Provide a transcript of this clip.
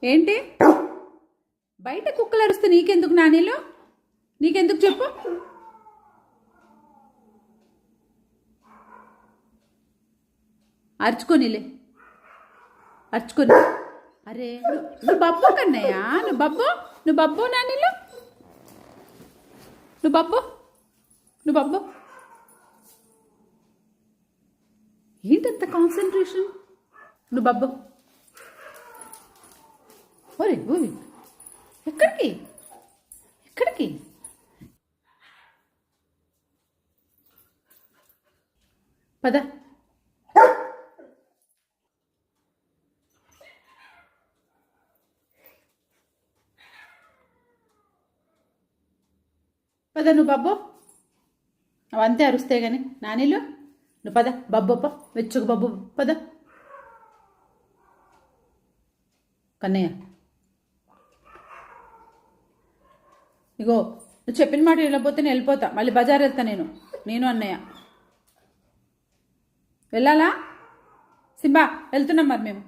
ఏంటి బయట కుక్కలు అరుస్తే నీకెందుకు నానీలు? నీకెందుకు చెప్పు? అరుచుకోనిలే, అరుచుకొని. అరే నువ్వు బబ్బు కన్నయ్య, నువ్వు బబ్బు నానీలు, నువ్వు బబ్బు. ఏంటంత కాన్సన్ట్రేషన్? నువ్వు బబ్బు. ఓరే ఓరి, ఎక్కడికి పద. పద నువ్వు బబ్బు. అవంతే అరుస్తే కానీ నానీలు. నువ్వు పద బబ్బప్ప, వెచ్చుకు బబ్బు పద. కన్నయ్య ఇగో, నువ్వు చెప్పిన మాట వెళ్ళకపోతే నేను వెళ్ళిపోతా. మళ్ళీ బజార్ వెళ్తా నేను అన్నయ్య. వెళ్ళాలా సింబా? వెళ్తున్నాం మరి మేము.